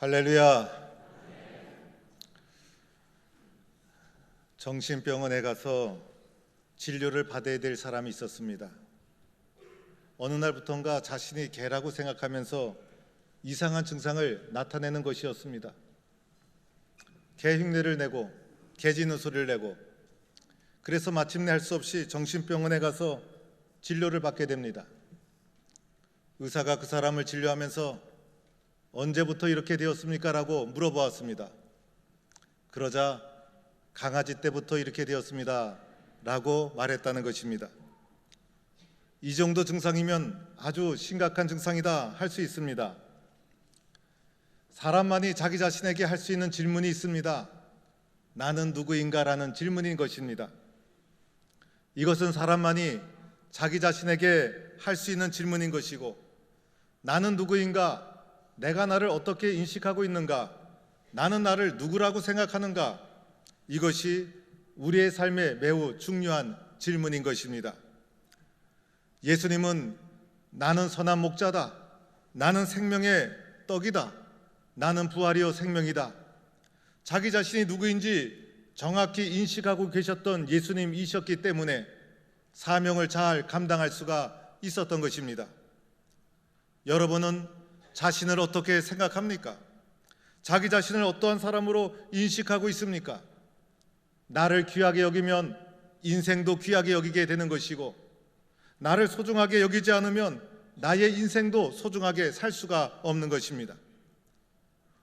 할렐루야. 정신병원에 가서 진료를 받아야 될 사람이 있었습니다. 어느 날부턴가 자신이 개라고 생각하면서 이상한 증상을 나타내는 것이었습니다. 개 흉내를 내고 개 짖는 소리를 내고, 그래서 마침내 할 수 없이 정신병원에 가서 진료를 받게 됩니다. 의사가 그 사람을 진료하면서 언제부터 이렇게 되었습니까? 라고 물어보았습니다. 그러자 강아지 때부터 이렇게 되었습니다 라고 말했다는 것입니다. 이 정도 증상이면 아주 심각한 증상이다 할 수 있습니다. 사람만이 자기 자신에게 할 수 있는 질문이 있습니다. 나는 누구인가? 라는 질문인 것입니다. 이것은 사람만이 자기 자신에게 할 수 있는 질문인 것이고, 나는 누구인가? 내가 나를 어떻게 인식하고 있는가? 나는 나를 누구라고 생각하는가? 이것이 우리의 삶에 매우 중요한 질문인 것입니다. 예수님은 나는 선한 목자다, 나는 생명의 떡이다, 나는 부활이요 생명이다, 자기 자신이 누구인지 정확히 인식하고 계셨던 예수님이셨기 때문에 사명을 잘 감당할 수가 있었던 것입니다. 여러분은 자신을 어떻게 생각합니까? 자기 자신을 어떠한 사람으로 인식하고 있습니까? 나를 귀하게 여기면 인생도 귀하게 여기게 되는 것이고, 나를 소중하게 여기지 않으면 나의 인생도 소중하게 살 수가 없는 것입니다.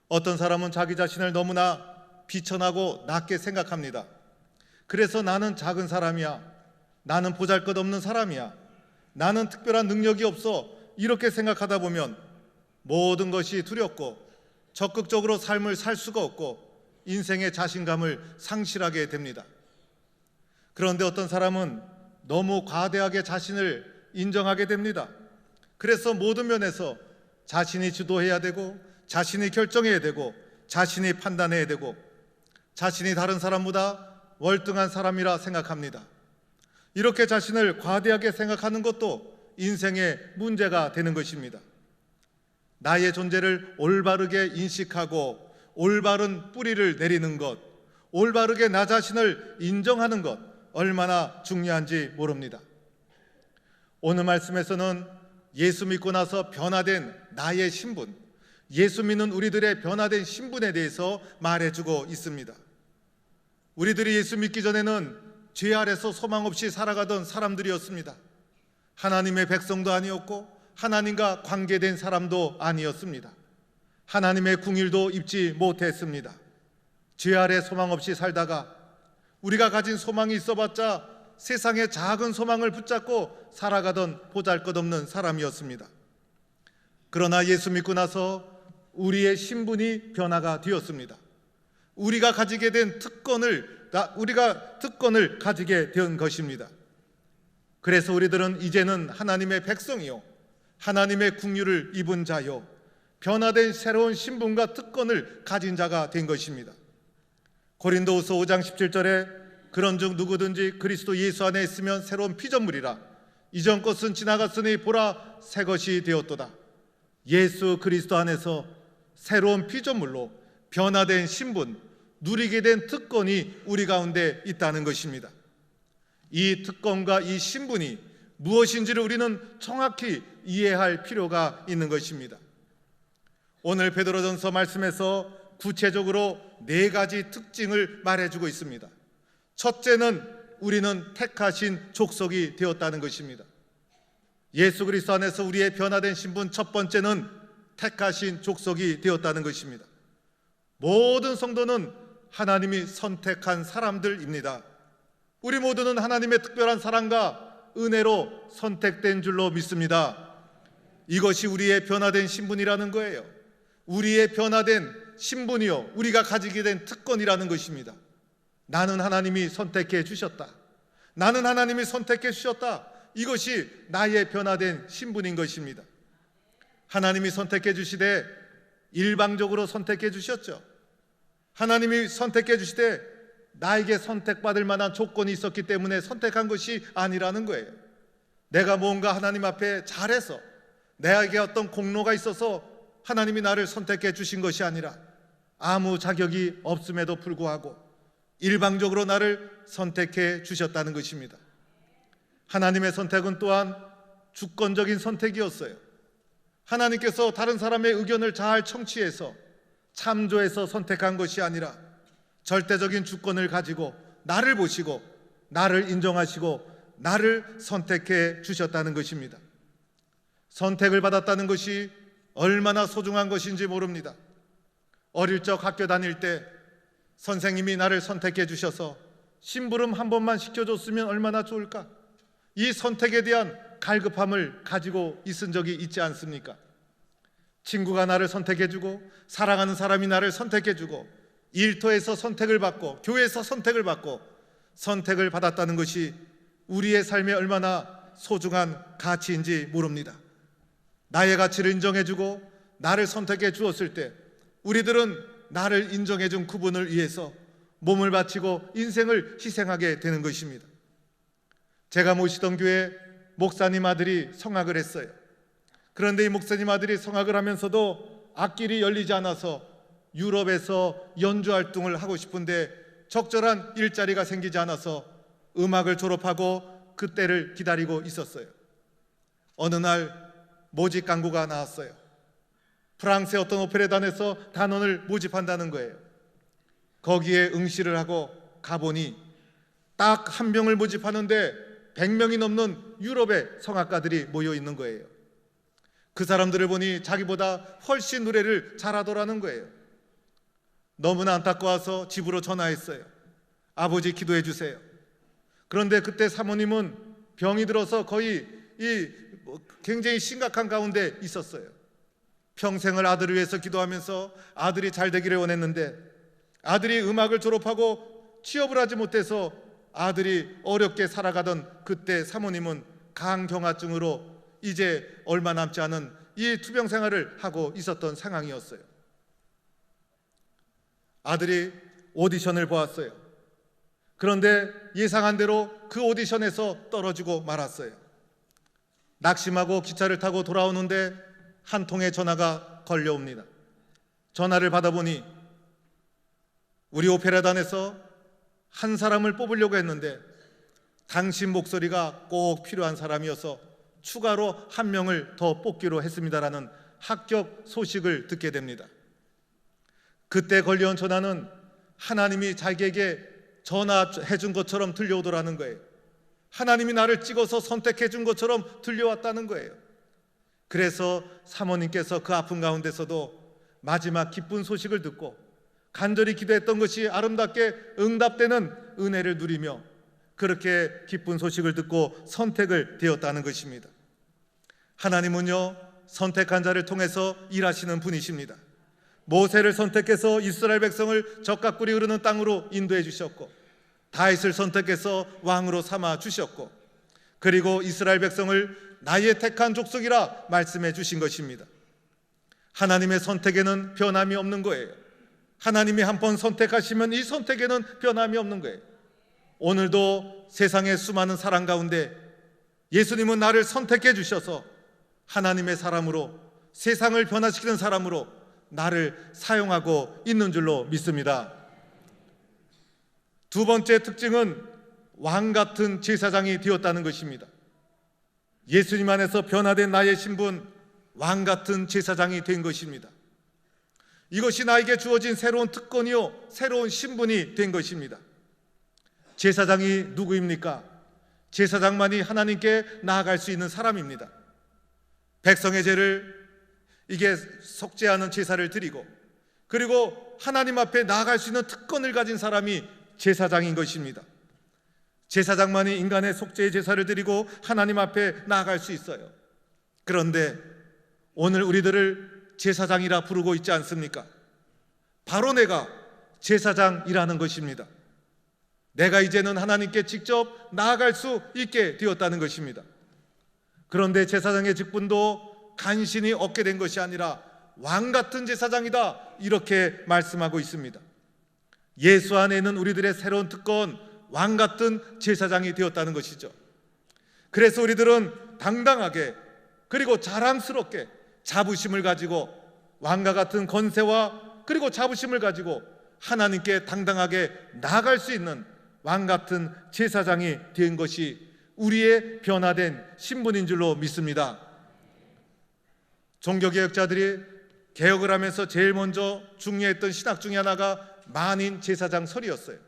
어떤 사람은 자기 자신을 너무나 비천하고 낮게 생각합니다. 그래서 나는 작은 사람이야, 나는 보잘것없는 사람이야, 나는 특별한 능력이 없어, 이렇게 생각하다 보면 모든 것이 두렵고 적극적으로 삶을 살 수가 없고 인생의 자신감을 상실하게 됩니다. 그런데 어떤 사람은 너무 과대하게 자신을 인정하게 됩니다. 그래서 모든 면에서 자신이 주도해야 되고, 자신이 결정해야 되고, 자신이 판단해야 되고, 자신이 다른 사람보다 월등한 사람이라 생각합니다. 이렇게 자신을 과대하게 생각하는 것도 인생의 문제가 되는 것입니다. 나의 존재를 올바르게 인식하고 올바른 뿌리를 내리는 것, 올바르게 나 자신을 인정하는 것, 얼마나 중요한지 모릅니다. 오늘 말씀에서는 예수 믿고 나서 변화된 나의 신분, 예수 믿는 우리들의 변화된 신분에 대해서 말해주고 있습니다. 우리들이 예수 믿기 전에는 죄 아래서 소망 없이 살아가던 사람들이었습니다. 하나님의 백성도 아니었고 하나님과 관계된 사람도 아니었습니다. 하나님의 궁일도 입지 못했습니다. 죄 아래 소망 없이 살다가 우리가 가진 소망이 있어봤자 세상의 작은 소망을 붙잡고 살아가던 보잘것없는 사람이었습니다. 그러나 예수 믿고 나서 우리의 신분이 변화가 되었습니다. 우리가 가지게 된 특권을 가지게 된 것입니다. 그래서 우리들은 이제는 하나님의 백성이요, 하나님의 긍휼을 입은 자요, 변화된 새로운 신분과 특권을 가진 자가 된 것입니다. 고린도후서 5장 17절에 그런즉 누구든지 그리스도 예수 안에 있으면 새로운 피조물이라, 이전 것은 지나갔으니 보라 새 것이 되었도다. 예수 그리스도 안에서 새로운 피조물로 변화된 신분, 누리게 된 특권이 우리 가운데 있다는 것입니다. 이 특권과 이 신분이 무엇인지를 우리는 정확히 이해할 필요가 있는 것입니다. 오늘 베드로전서 말씀에서 구체적으로 4가지 특징을 말해주고 있습니다. 첫째는 우리는 택하신 족속이 되었다는 것입니다. 예수 그리스도 안에서 우리의 변화된 신분, 첫 번째는 택하신 족속이 되었다는 것입니다. 모든 성도는 하나님이 선택한 사람들입니다. 우리 모두는 하나님의 특별한 사랑과 은혜로 선택된 줄로 믿습니다. 이것이 우리의 변화된 신분이라는 거예요. 우리의 변화된 신분이요, 우리가 가지게 된 특권이라는 것입니다. 나는 하나님이 선택해 주셨다, 나는 하나님이 선택해 주셨다, 이것이 나의 변화된 신분인 것입니다. 하나님이 선택해 주시되 일방적으로 선택해 주셨죠. 하나님이 선택해 주시되 나에게 선택받을 만한 조건이 있었기 때문에 선택한 것이 아니라는 거예요. 내가 뭔가 하나님 앞에 잘해서, 내게 어떤 공로가 있어서 하나님이 나를 선택해 주신 것이 아니라 아무 자격이 없음에도 불구하고 일방적으로 나를 선택해 주셨다는 것입니다. 하나님의 선택은 또한 주권적인 선택이었어요. 하나님께서 다른 사람의 의견을 잘 청취해서 참조해서 선택한 것이 아니라 절대적인 주권을 가지고 나를 보시고 나를 인정하시고 나를 선택해 주셨다는 것입니다. 선택을 받았다는 것이 얼마나 소중한 것인지 모릅니다. 어릴 적 학교 다닐 때 선생님이 나를 선택해 주셔서 심부름 한 번만 시켜줬으면 얼마나 좋을까? 이 선택에 대한 갈급함을 가지고 있은 적이 있지 않습니까? 친구가 나를 선택해주고 사랑하는 사람이 나를 선택해주고 일터에서 선택을 받고 교회에서 선택을 받고 선택을 받았다는 것이 우리의 삶에 얼마나 소중한 가치인지 모릅니다. 나의 가치를 인정해주고 나를 선택해 주었을 때 우리들은 나를 인정해준 그분을 위해서 몸을 바치고 인생을 희생하게 되는 것입니다. 제가 모시던 교회 목사님 아들이 성악을 했어요. 그런데 이 목사님 아들이 성악을 하면서도 악길이 열리지 않아서 유럽에서 연주 활동을 하고 싶은데 적절한 일자리가 생기지 않아서 음악을 졸업하고 그때를 기다리고 있었어요. 어느 날 모집 광고가 나왔어요. 프랑스의 어떤 오페라단에서 단원을 모집한다는 거예요. 거기에 응시를 하고 가보니 딱 한 명을 모집하는데 100명이 넘는 유럽의 성악가들이 모여 있는 거예요. 그 사람들을 보니 자기보다 훨씬 노래를 잘하더라는 거예요. 너무나 안타까워서 집으로 전화했어요. 아버지 기도해 주세요. 그런데 그때 사모님은 병이 들어서 거의 굉장히 심각한 가운데 있었어요. 평생을 아들을 위해서 기도하면서 아들이 잘 되기를 원했는데 아들이 음악을 졸업하고 취업을 하지 못해서 아들이 어렵게 살아가던 그때 사모님은 간경화증으로 이제 얼마 남지 않은 이 투병 생활을 하고 있었던 상황이었어요. 아들이 오디션을 보았어요. 그런데 예상한 대로 그 오디션에서 떨어지고 말았어요. 낙심하고 기차를 타고 돌아오는데 한 통의 전화가 걸려옵니다. 전화를 받아보니 우리 오페라단에서 한 사람을 뽑으려고 했는데 당신 목소리가 꼭 필요한 사람이어서 추가로 한 명을 더 뽑기로 했습니다라는 합격 소식을 듣게 됩니다. 그때 걸려온 전화는 하나님이 자기에게 전화해 준 것처럼 들려오더라는 거예요. 하나님이 나를 찍어서 선택해 준 것처럼 들려왔다는 거예요. 그래서 사모님께서 그 아픈 가운데서도 마지막 기쁜 소식을 듣고 간절히 기도했던 것이 아름답게 응답되는 은혜를 누리며 그렇게 기쁜 소식을 듣고 선택을 되었다는 것입니다. 하나님은요, 선택한 자를 통해서 일하시는 분이십니다. 모세를 선택해서 이스라엘 백성을 적각꿀이 흐르는 땅으로 인도해 주셨고 다윗을 선택해서 왕으로 삼아 주셨고 그리고 이스라엘 백성을 나의 택한 족속이라 말씀해 주신 것입니다. 하나님의 선택에는 변함이 없는 거예요. 하나님이 한 번 선택하시면 이 선택에는 변함이 없는 거예요. 오늘도 세상의 수많은 사람 가운데 예수님은 나를 선택해 주셔서 하나님의 사람으로 세상을 변화시키는 사람으로 나를 사용하고 있는 줄로 믿습니다. 두 번째 특징은 왕 같은 제사장이 되었다는 것입니다. 예수님 안에서 변화된 나의 신분, 왕 같은 제사장이 된 것입니다. 이것이 나에게 주어진 새로운 특권이요, 새로운 신분이 된 것입니다. 제사장이 누구입니까? 제사장만이 하나님께 나아갈 수 있는 사람입니다. 백성의 죄를 이게 속죄하는 제사를 드리고 그리고 하나님 앞에 나아갈 수 있는 특권을 가진 사람이 제사장인 것입니다. 제사장만이 인간의 속죄의 제사를 드리고 하나님 앞에 나아갈 수 있어요. 그런데 오늘 우리들을 제사장이라 부르고 있지 않습니까? 바로 내가 제사장이라는 것입니다. 내가 이제는 하나님께 직접 나아갈 수 있게 되었다는 것입니다. 그런데 제사장의 직분도 간신히 얻게 된 것이 아니라 왕 같은 제사장이다 이렇게 말씀하고 있습니다. 예수 안에 있는 우리들의 새로운 특권, 왕 같은 제사장이 되었다는 것이죠. 그래서 우리들은 당당하게 그리고 자랑스럽게 자부심을 가지고 왕과 같은 권세와 그리고 자부심을 가지고 하나님께 당당하게 나아갈 수 있는 왕 같은 제사장이 된 것이 우리의 변화된 신분인 줄로 믿습니다. 종교개혁자들이 개혁을 하면서 제일 먼저 중요했던 신학 중에 하나가 만인 제사장 설이었어요.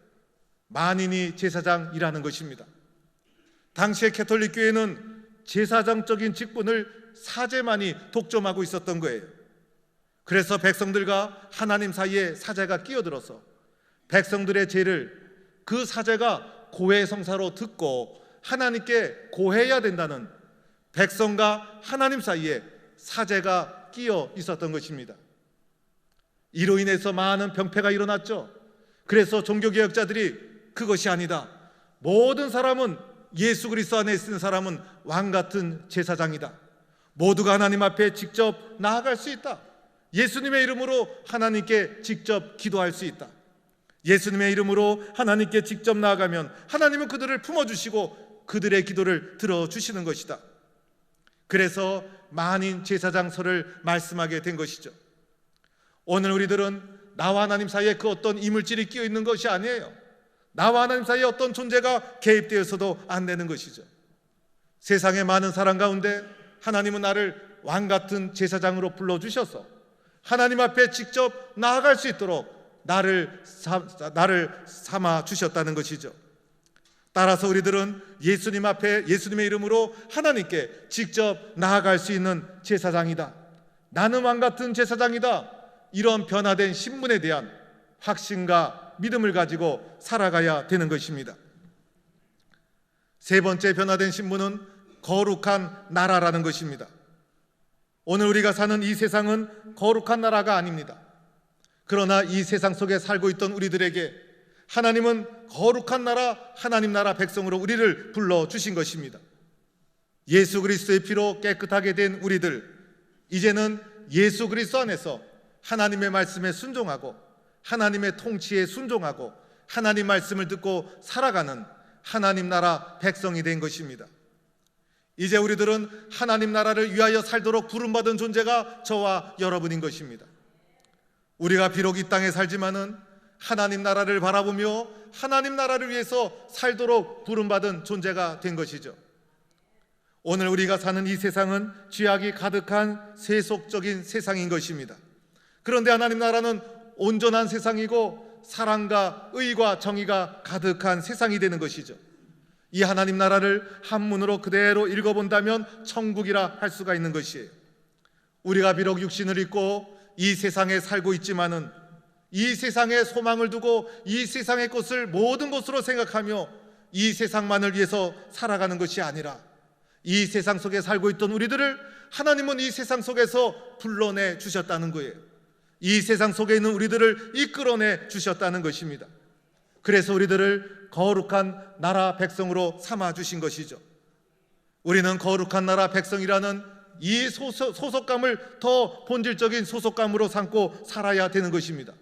만인이 제사장이라는 것입니다. 당시의 캐톨릭 교회는 제사장적인 직분을 사제만이 독점하고 있었던 거예요. 그래서 백성들과 하나님 사이에 사제가 끼어들어서 백성들의 죄를 그 사제가 고해성사로 듣고 하나님께 고해야 된다는 백성과 하나님 사이에 사제가 끼어 있었던 것입니다. 이로 인해서 많은 병폐가 일어났죠. 그래서 종교개혁자들이 그것이 아니다, 모든 사람은 예수 그리스도 안에 있는 사람은 왕 같은 제사장이다, 모두가 하나님 앞에 직접 나아갈 수 있다, 예수님의 이름으로 하나님께 직접 기도할 수 있다, 예수님의 이름으로 하나님께 직접 나아가면 하나님은 그들을 품어주시고 그들의 기도를 들어주시는 것이다. 그래서 만인 제사장설을 말씀하게 된 것이죠. 오늘 우리들은 나와 하나님 사이에 그 어떤 이물질이 끼어 있는 것이 아니에요. 나와 하나님 사이에 어떤 존재가 개입되어서도 안 되는 것이죠. 세상의 많은 사람 가운데 하나님은 나를 왕 같은 제사장으로 불러주셔서 하나님 앞에 직접 나아갈 수 있도록 나를 삼아 주셨다는 것이죠. 따라서 우리들은 예수님 앞에 예수님의 이름으로 하나님께 직접 나아갈 수 있는 제사장이다, 나는 왕 같은 제사장이다, 이런 변화된 신분에 대한 확신과 믿음을 가지고 살아가야 되는 것입니다. 세 번째 변화된 신분은 거룩한 나라라는 것입니다. 오늘 우리가 사는 이 세상은 거룩한 나라가 아닙니다. 그러나 이 세상 속에 살고 있던 우리들에게 하나님은 거룩한 나라, 하나님 나라 백성으로 우리를 불러주신 것입니다. 예수 그리스도의 피로 깨끗하게 된 우리들, 이제는 예수 그리스도 안에서 하나님의 말씀에 순종하고 하나님의 통치에 순종하고 하나님 말씀을 듣고 살아가는 하나님 나라 백성이 된 것입니다. 이제 우리들은 하나님 나라를 위하여 살도록 부름받은 존재가 저와 여러분인 것입니다. 우리가 비록 이 땅에 살지만은 하나님 나라를 바라보며 하나님 나라를 위해서 살도록 부름받은 존재가 된 것이죠. 오늘 우리가 사는 이 세상은 죄악이 가득한 세속적인 세상인 것입니다. 그런데 하나님 나라는 온전한 세상이고 사랑과 의와 정의가 가득한 세상이 되는 것이죠. 이 하나님 나라를 한문으로 그대로 읽어본다면 천국이라 할 수가 있는 것이에요. 우리가 비록 육신을 입고 이 세상에 살고 있지만은 이 세상에 소망을 두고 이 세상의 것을 모든 것으로 생각하며 이 세상만을 위해서 살아가는 것이 아니라 이 세상 속에 살고 있던 우리들을 하나님은 이 세상 속에서 불러내 주셨다는 거예요. 이 세상 속에 있는 우리들을 이끌어내 주셨다는 것입니다. 그래서 우리들을 거룩한 나라 백성으로 삼아 주신 것이죠. 우리는 거룩한 나라 백성이라는 이 소속감을 더 본질적인 소속감으로 삼고 살아야 되는 것입니다.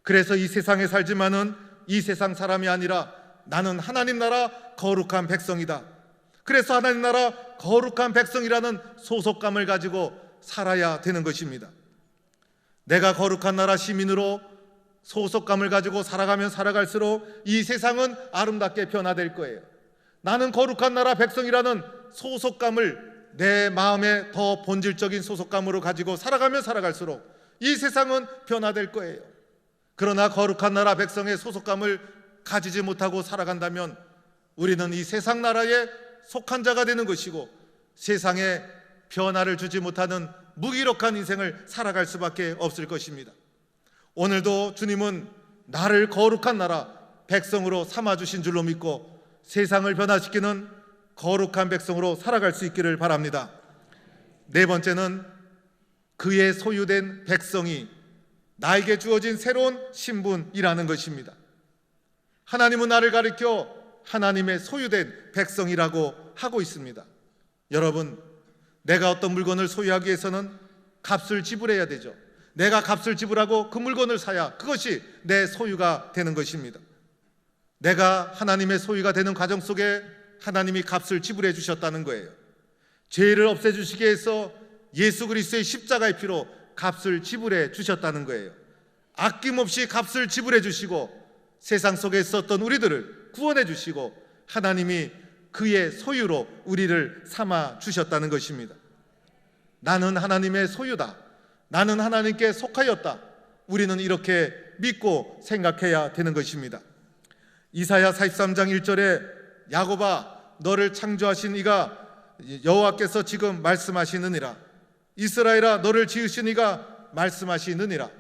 그래서 이 세상에 살지만은 이 세상 사람이 아니라 나는 하나님 나라 거룩한 백성이다. 그래서 하나님 나라 거룩한 백성이라는 소속감을 가지고 살아야 되는 것입니다. 내가 거룩한 나라 시민으로 소속감을 가지고 살아가면 살아갈수록 이 세상은 아름답게 변화될 거예요. 나는 거룩한 나라 백성이라는 소속감을 내 마음에 더 본질적인 소속감으로 가지고 살아가면 살아갈수록 이 세상은 변화될 거예요. 그러나 거룩한 나라 백성의 소속감을 가지지 못하고 살아간다면 우리는 이 세상 나라에 속한 자가 되는 것이고 세상에 변화를 주지 못하는 무기력한 인생을 살아갈 수밖에 없을 것입니다. 오늘도 주님은 나를 거룩한 나라 백성으로 삼아주신 줄로 믿고 세상을 변화시키는 거룩한 백성으로 살아갈 수 있기를 바랍니다. 네 번째는 그의 소유된 백성이 나에게 주어진 새로운 신분이라는 것입니다. 하나님은 나를 가리켜 하나님의 소유된 백성이라고 하고 있습니다. 여러분, 내가 어떤 물건을 소유하기 위해서는 값을 지불해야 되죠. 내가 값을 지불하고 그 물건을 사야 그것이 내 소유가 되는 것입니다. 내가 하나님의 소유가 되는 과정 속에 하나님이 값을 지불해 주셨다는 거예요. 죄를 없애주시기 위해서 예수 그리스도의 십자가의 피로 값을 지불해 주셨다는 거예요. 아낌없이 값을 지불해 주시고 세상 속에 있었던 우리들을 구원해 주시고 하나님이 그의 소유로 우리를 삼아 주셨다는 것입니다. 나는 하나님의 소유다. 나는 하나님께 속하였다. 우리는 이렇게 믿고 생각해야 되는 것입니다. 이사야 43장 1절에 야곱아 너를 창조하신 이가 여호와께서 지금 말씀하시느니라. 이스라엘아 너를 지으신 이가 말씀하시느니라.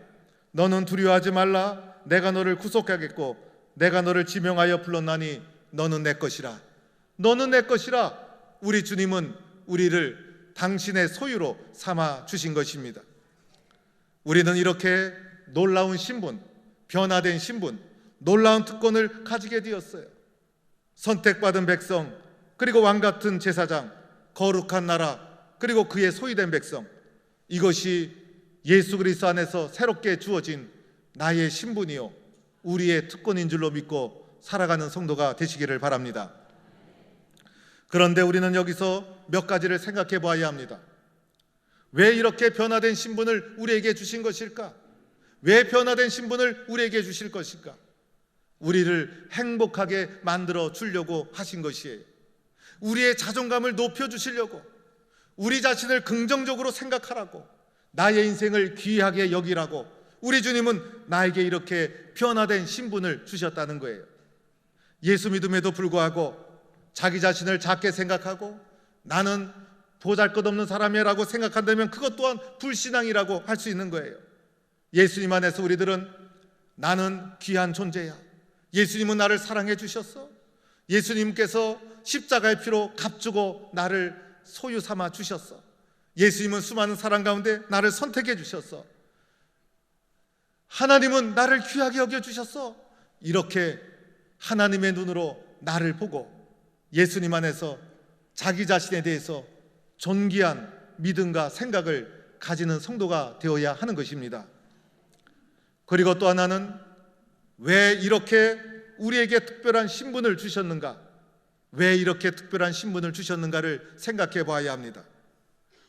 너는 두려워하지 말라. 내가 너를 구속하겠고 내가 너를 지명하여 불렀나니 너는 내 것이라. 너는 내 것이라. 우리 주님은 우리를 당신의 소유로 삼아 주신 것입니다. 우리는 이렇게 놀라운 신분, 변화된 신분, 놀라운 특권을 가지게 되었어요. 선택받은 백성, 그리고 왕같은 제사장, 거룩한 나라, 그리고 그의 소유된 백성. 이것이 예수 그리스도 안에서 새롭게 주어진 나의 신분이요 우리의 특권인 줄로 믿고 살아가는 성도가 되시기를 바랍니다. 그런데 우리는 여기서 몇 가지를 생각해 봐야 합니다. 왜 이렇게 변화된 신분을 우리에게 주신 것일까? 왜 변화된 신분을 우리에게 주실 것일까? 우리를 행복하게 만들어 주려고 하신 것이에요. 우리의 자존감을 높여 주시려고, 우리 자신을 긍정적으로 생각하라고, 나의 인생을 귀하게 여기라고 우리 주님은 나에게 이렇게 변화된 신분을 주셨다는 거예요. 예수 믿음에도 불구하고 자기 자신을 작게 생각하고 나는 보잘것없는 사람이라고 생각한다면 그것 또한 불신앙이라고 할 수 있는 거예요. 예수님 안에서 우리들은 나는 귀한 존재야. 예수님은 나를 사랑해 주셨어. 예수님께서 십자가의 피로 값주고 나를 소유 삼아 주셨어. 예수님은 수많은 사람 가운데 나를 선택해 주셨어. 하나님은 나를 귀하게 여겨 주셨어. 이렇게 하나님의 눈으로 나를 보고 예수님 안에서 자기 자신에 대해서 존귀한 믿음과 생각을 가지는 성도가 되어야 하는 것입니다. 그리고 또 하나는 왜 이렇게 우리에게 특별한 신분을 주셨는가? 왜 이렇게 특별한 신분을 주셨는가를 생각해 봐야 합니다.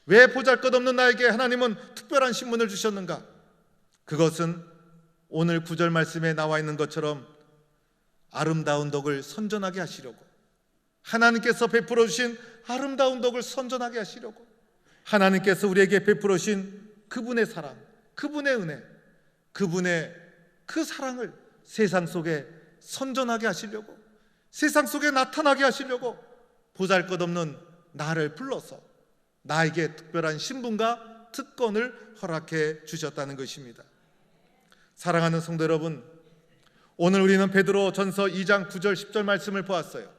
왜 보잘것없는 나에게 하나님은 특별한 신분을 주셨는가? 그것은 오늘 9절 말씀에 나와 있는 것처럼 아름다운 덕을 선전하게 하시려고, 하나님께서 베풀어 주신 아름다운 덕을 선전하게 하시려고, 하나님께서 우리에게 베풀어 주신 그분의 사랑, 그분의 은혜, 그분의 그 사랑을 세상 속에 선전하게 하시려고, 세상 속에 나타나게 하시려고 보잘것없는 나를 불러서 나에게 특별한 신분과 특권을 허락해 주셨다는 것입니다. 사랑하는 성도 여러분, 오늘 우리는 베드로 전서 2장 9절 10절 말씀을 보았어요.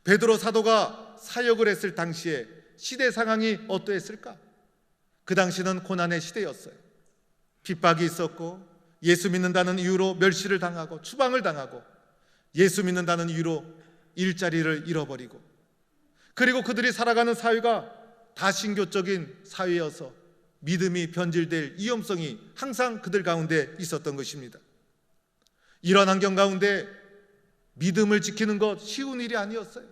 베드로 사도가 사역을 했을 당시에 시대 상황이 어떠했을까? 그 당시는 고난의 시대였어요. 핍박이 있었고 예수 믿는다는 이유로 멸시를 당하고 추방을 당하고 예수 믿는다는 이유로 일자리를 잃어버리고, 그리고 그들이 살아가는 사회가 다신교적인 사회여서 믿음이 변질될 위험성이 항상 그들 가운데 있었던 것입니다. 이런 환경 가운데 믿음을 지키는 것 쉬운 일이 아니었어요.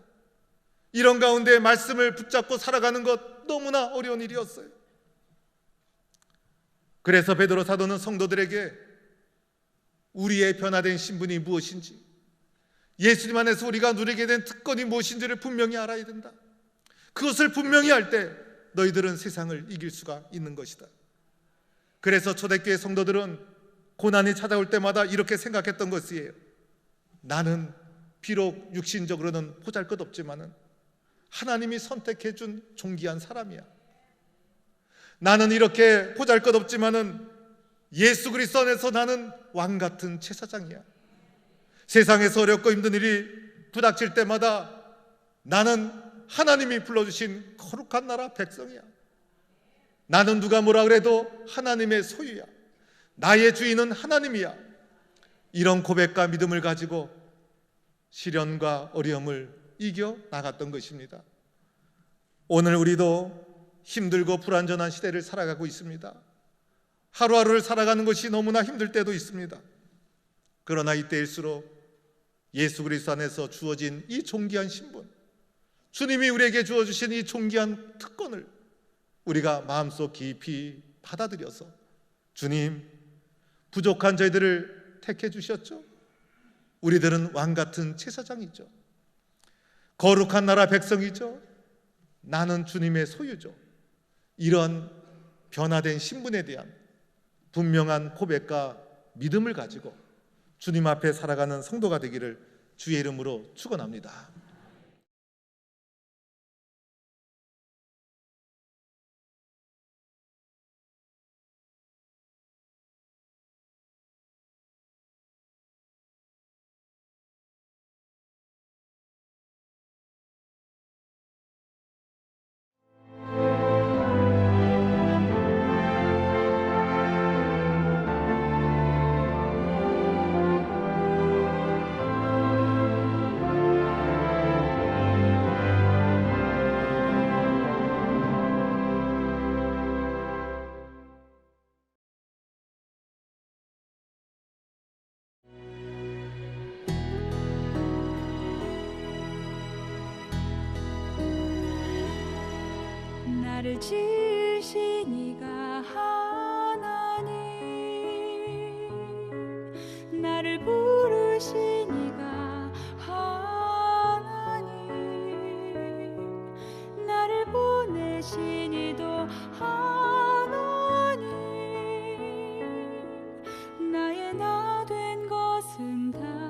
이런 가운데 말씀을 붙잡고 살아가는 것 너무나 어려운 일이었어요. 그래서 베드로 사도는 성도들에게 우리의 변화된 신분이 무엇인지, 예수님 안에서 우리가 누리게 된 특권이 무엇인지를 분명히 알아야 된다. 그것을 분명히 할 때 너희들은 세상을 이길 수가 있는 것이다. 그래서 초대교회 성도들은 고난이 찾아올 때마다 이렇게 생각했던 것이에요. 나는 비록 육신적으로는 보잘것없지만은 하나님이 선택해 준 존귀한 사람이야. 나는 이렇게 보잘것없지만은 예수 그리스도 안에서 나는 왕같은 제사장이야. 세상에서 어렵고 힘든 일이 부닥칠 때마다 나는 하나님이 불러주신 거룩한 나라 백성이야. 나는 누가 뭐라 그래도 하나님의 소유야. 나의 주인은 하나님이야. 이런 고백과 믿음을 가지고 시련과 어려움을 이겨 나갔던 것입니다. 오늘 우리도 힘들고 불완전한 시대를 살아가고 있습니다. 하루하루를 살아가는 것이 너무나 힘들 때도 있습니다. 그러나 이때일수록 예수 그리스도 안에서 주어진 이 존귀한 신분, 주님이 우리에게 주어주신 이 존귀한 특권을 우리가 마음속 깊이 받아들여서 주님, 부족한 저희들을 택해 주셨죠. 우리들은 왕 같은 제사장이죠. 거룩한 나라 백성이죠. 나는 주님의 소유죠. 이런 변화된 신분에 대한 분명한 고백과 믿음을 가지고 주님 앞에 살아가는 성도가 되기를 주의 이름으로 축원합니다. 나를 지으신 이가 하나님, 나를 부르신 이가 하나님, 나를 보내신 이도 하나님, 나의 나 된 것은 다